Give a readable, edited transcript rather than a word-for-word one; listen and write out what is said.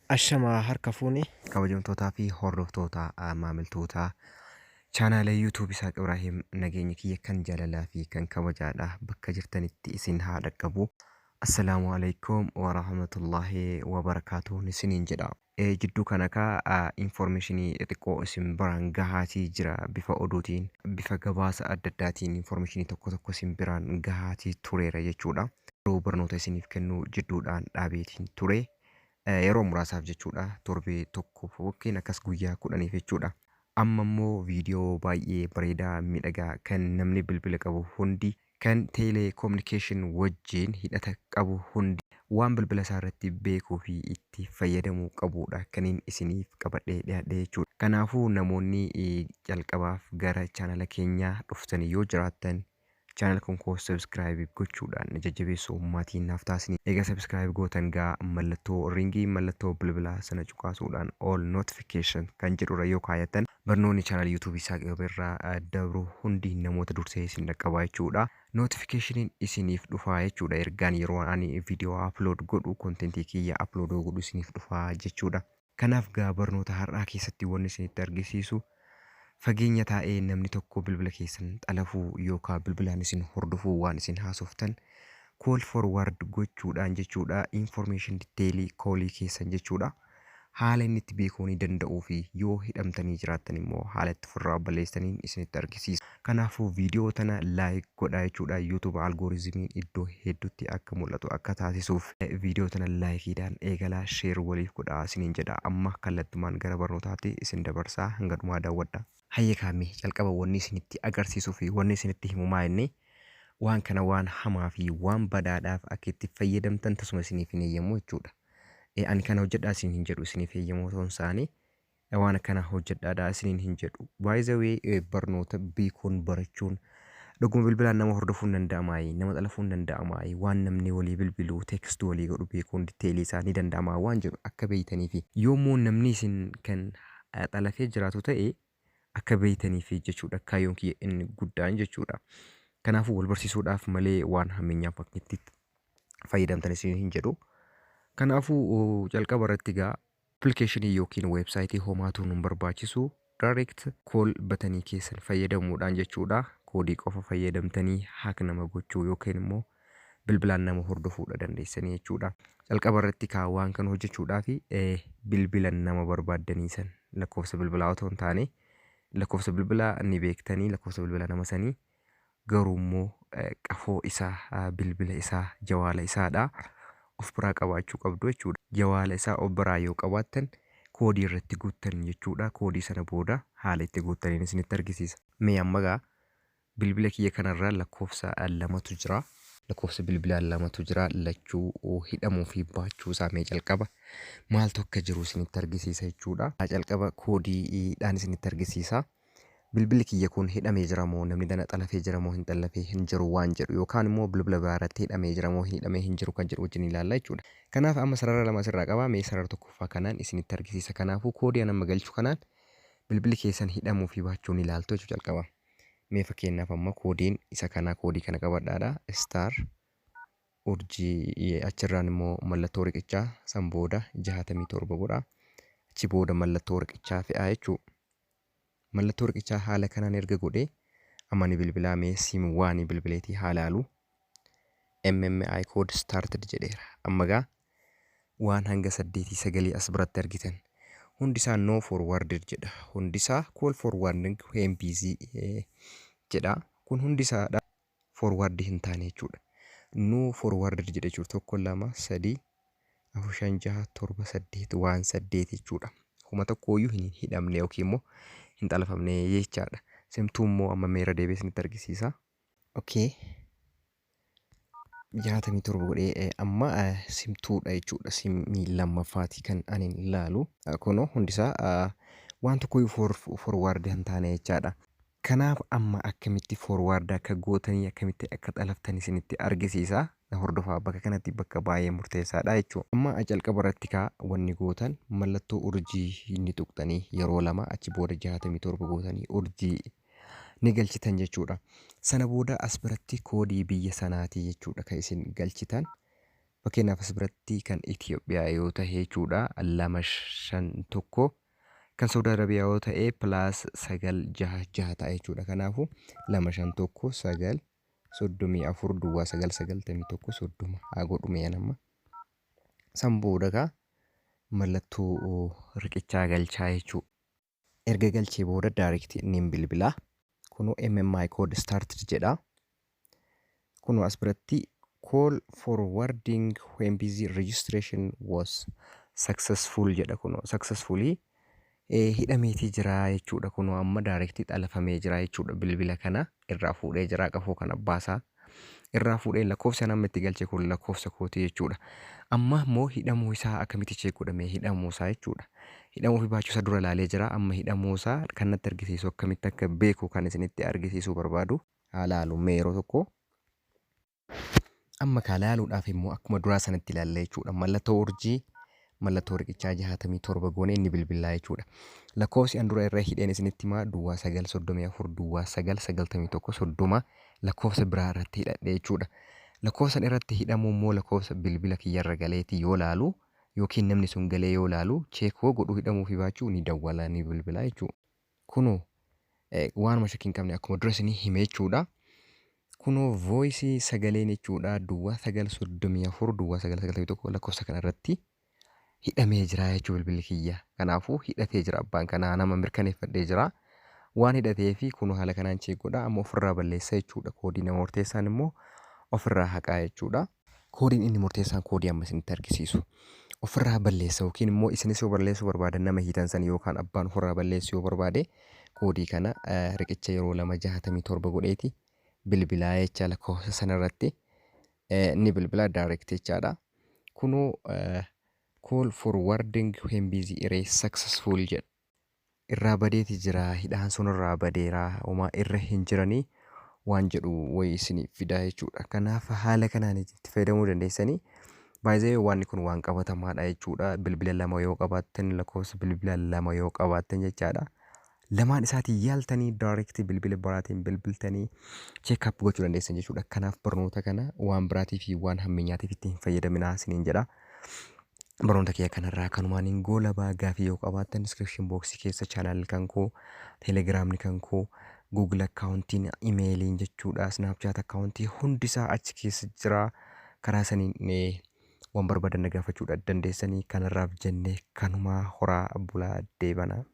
Ashamaa harka fuuni kabajamtootaa fi hordoftoota maamiltoota chaanaala YouTube Isaaq Ibraahim nageenya kiyya kan jaalalaa fi kan kabajaadha bakka jirtanitti isin haa dhaqqabu. Assalaamu alaikum wa rahmatullahi wa barakaatuh isiniin jedha. Jidduu kana informationii xiqqoo isin biraan gahaatii jira bifa oduutiin bifa gabaasa adda addaatiin informationii tokko tokko isin biraan gahaatii tureera jechuudha. Yeroo barnoota isiniif kennu jidduudhaan dhaabeetiin ture. Yeroo muraasaaf jechuudha torbee tokkoof yookiin akkas guyyaa 10 jechuudha. Amma immoo viidiyoo baay'ee bareedaa miidhagaa kan namni bilbila qabu hundi kan teeleekoominikeeshin wajjin hidhata qabu hundi waan bilbila isaa irratti beekuu fi itti fayyadamuu qabudha kaniin isiniif qabadhee dhiyaadhe jechuudha. Kanaafuu namoonni jalqabaaf gara chaanala keenyaa dhuftanii yoo jiraattan channel kun subscribe gochuudhaan jajjabeessuu maatiin naaf taasisanii egaa subscribe gootan gaa mallattoo ringii mallattoo bilbilaa sana cuqaasuudhaan all notification kan jedhurra yoo kaayatan barnoonni channel YouTube Isaaq irraa dabru hundi namoota dursee isin dhaqqabaa jechuudha. Notificationiin isiniif dhufaa jechuudha ergaan yeroo ani viidiyoo upload godhu kontentii kiyya upload godhu isiniif dhufaa jechuudha. Kanaaf gaa barnoota har'aa keessatti wanni isinitti argisiisu fageenya taa'ee namni tokko bilbila keessan xalafuu yookaan bilbilaan isin hordofuu waan isin haasoftan call forward gochuudhaan jechuudha information detailii koolii keessan jechuudha haala inni itti beekuu ni danda'uu fi yoo hidhamtanii jiraattan immoo haala itti ofirraa balleessaniin isinitti argisiisa. Kanaafuu viidiyoo tana like godhaa jechuudha YouTube algooriizimiin iddoo hedduutti akka mul'atu akka taasisuuf viidiyoo tana laayikiidhaan eegalaa sheer waliif godhaa isiniin jedha. Amma kallattumaan gara barnootaatti isin dabarsaa hanga dhumaa daawwadha. Hayya kaamee jalqaba wanni isinitti agarsiisuu fi wanni isinitti himu inni waan kana waan hamaa fi waan badaadhaaf akka itti fayyadamtan tasuma isiniif hin eeyyamu jechuudha. Ani kana hojjedhaa isin hin jedhu isiniif eeyyamoo ta'uun isaanii waan kana hojjedhaadhaa isin hin jedhu. By the way barnoota beekuun barachuun dhuguma bilbilaan nama hordofuun danda'amaa nama xalafuun danda'amaa waan namni walii bilbiluu tekstuu walii godhu beekuun diteelii isaa ni danda'amaa waan jedhu akka beeytanii fi yoommoo namni isin kan xalafee jiraatu ta'e akka beeytaniif jechuudha kaayyoon kiyya inni guddaan jechuudha. Kanaafuu wal barsiisuudhaaf malee waan hammeenyaaf akka itti fayyadamtan isin hin jedhu. Kanaafuu jalqaba irratti gaa appilikeeshinii yookiin weebsaayitii homaatu nun barbaachisu direct call batanii keessan fayyadamuudhaan jechuudha. Koodii qofa fayyadamtanii haak nama gochuu yookiin immoo bilbilaan nama hordofuudha dandeessanii jechuudha. Jalqaba irratti waan kan hojjechuudhaaf bilbila nama barbaaddanii san lakkoofsa bilbilaa otoo hin taane lakkoofsa bilbilaa ni beektanii lakkoofsa bilbilaa nama sanii garuu immoo qafoo isaa bilbila isaa jawaala isaadha of biraa qabaachuu qabdu jechuudha. Jawaala isaa of biraa yoo qabaattan koodii irratti guuttan jechuudha. Koodii sana booda haala itti guuttaniin isinitti argisiisa. Mee amma gaa bilbila kiyya kanarraa lakkoofsa lamatu jira. Lakkoofsa bilbilaa lamatu jira lachuu hidhamuu fi baachuu isaa mee jalqaba maaltu akka jiru isinitti argisiisa jechuudha. Jalqaba koodiidhaan isinitti argisiisa. Bilbilli kiyya kun hidhamee jira moo namni dana xalafee jira moo hin xalafee hin jiru waan jedhu yookaan immoo bilbila biraarratti hidhamee jira moo hin hidhamee hin jiru kan jedhu wajjin ilaalla jechuudha. Kanaaf amma sarara lama asirraa qaba mee sarara tokkoffaa kanaan isinitti argisiisa. Kanaafuu koodii amma galchu kanaan bilbilli keessan hidhamuu fi baachuun ilaaltu jechuudha jalqaba. Mee fakkeenyaaf amma koodiin isa kanaa koodii kana qabadhaadha. Star urjii achirraan immoo mallattoo riqichaa san booda 67 godha. Achi booda mallattoo riqichaa fe'aa jechuudha. Mallattoo riqichaa haala kanaan erga godhee amma ni bilbilaa mee sim waan bilbileetii haala haalu MMI code started jedheera. Amma gaa waan hanga 8 as biratti argitan hundisaa no forwarded jedha. Hundisaa call forwarding MPC jedha. Kun hundisaadha forward hin taane jechuudha. No forwarded jedha jechuudha. 1 2 3 4 5 6 7 8 waan 8 jechuudha. Kuma tokkooyyuu hin hidhamne yookiin immoo hin xalafamne jechaadha. Simtuu immoo amma meera deebee isinitti argisiisa. Okay. 67 godhee amma simtuudha jechuudha. Simii lammaffaati kan ani ilaalu. Kunoo hundisaa waan tokkoyyuu forward hin taane jechaadha. Kanaaf amma akkamitti forward akka gootanii akkamitti akka xalaftanii isinitti argisiisa. Hordofaa bakka kanatti bakka baay'ee murteessaadha jechuudha. Amma jalqaba irratti wanni gootan mallattoo urjii inni tuqxanii yeroo lama achi booda 67 gootanii urjii ni galchitan jechuudha. Sana booda as biratti koodii biyya sanaati jechuudha kan isin galchitan. Fakkeenyaaf asirratti kan Itoophiyaa yoo ta'e jechuudha 251 kan Saudi Arabiyaa yoo ta'e +966 ta'a jechuudha. Kanaafuu 251 934 duwwaa 991 30 haa godhume nama. San booda kaa mallattoo riqichaa galchaa jechuudha. Erga galchee booda direct niin bilbilaa. Kunoo MMI code started jedha. Kunoo as biratti call forwarding when busy registration was successful jedha. Kunoo successfully hidhameetii jira jechuudha. Kunoo amma direct xalafamee jira jechuudha. Bilbila kana irraa fuudhee jira qafoo kana baasaa. Irraa fuudhee lakkoofsa nama itti galche kun lakkoofsa kooti jechuudha. Amma immoo hidhamuu isaa akkamitti cheek godhamee hidhamuu isaa jechuudha. Hidhamuu fi baachuu isaa dura ilaalee jira. Amma hidhamuu isaa kan natti argisiisu akkamitti akka beeku kan isinitti argisiisuu barbaadu haa laalu mee yeroo tokko. Amma kaa laaluudhaaf immoo akkuma duraa sanatti ilaalle jechuudha. Mallattoo urjii mallattoo riqichaa 67 goone inni bilbilaa jechuudha. Lakkoofsi an dura irra hidheen isinitti himaa duwwaa 934 duwwaa 991 30 lakkoofsa biraa irratti hidhadhe jechuudha. Lakkoofsan irratti hidhamu immoo lakkoofsa bilbila kiyyarra galeeti yoo laalu yookiin namni sun galee yoo laalu cheekoo godhuu hidhamuu fi baachuu ni dawwala ni bilbilaa jechuudha. Kunoo waanuma shakkii hin qabne akkuma dura isinii hime jechuudha. Kunoo voice sagaleen jechuudha duwwaa 934 duwwaa 991 lakkoofsa kana irratti hidhamee jira jechuudha bilbilli kiyya. Kanaafuu hidhatee jira abbaan kanaa nama mirkaneeffadhee jira. Waan hidhatee fi kunoo haala kanaan cheek godha amma ofirraa balleessa jechuudha. Koodii nama murteessaan immoo ofirraa haqaa jechuudha. Koodiin inni murteessaan koodii amma isinitti argisiisu. Ofirraa balleessa yookiin immoo isinis yoo balleessuu barbaadan nama hiitan san yookaan abbaan ofirraa balleessuu yoo barbaade koodii kana riqicha yeroo 267 godheeti bilbilaa jecha lakkoofsa sanarratti ni bilbilaa direct jechaadha. Kunoo call forwarding when busy erase successful jedha. Irraa badeeti jira hidhaan sun irraa badeera homaa irra hin jiranii waan jedhu wayii isiniif fidaa jechuudha. Kanaaf haala kanaan itti fayyadamuu dandeessanii. Baay'ee waan kun waan qabatamaadha jechuudha. Bilbila lama yoo qabaattan lakkoofsa bilbila lama yoo qabaattan jechaadha. Lamaan isaatii yaaltanii direct bilbila biraatiin bilbiltanii check up gochuu dandeessan jechuudha. Kanaaf barnoota kana waan biraatii fi waan hammeenyaatiif itti hin fayyadaminaa isiniin jedha. Barnoota kiyya kanarraa kanumaan hin goolabaa gaafii yoo qabaattan description box keessa channel kan koo telegramni kan koo Google accountiin emailiin jechuudha. Snapchat accountii hundisaa achi keessa jira. Karaa saniin waan barbaadan gaafachuu dandeessanii kanarraaf jennee kanumaa horaa bulaa deebana.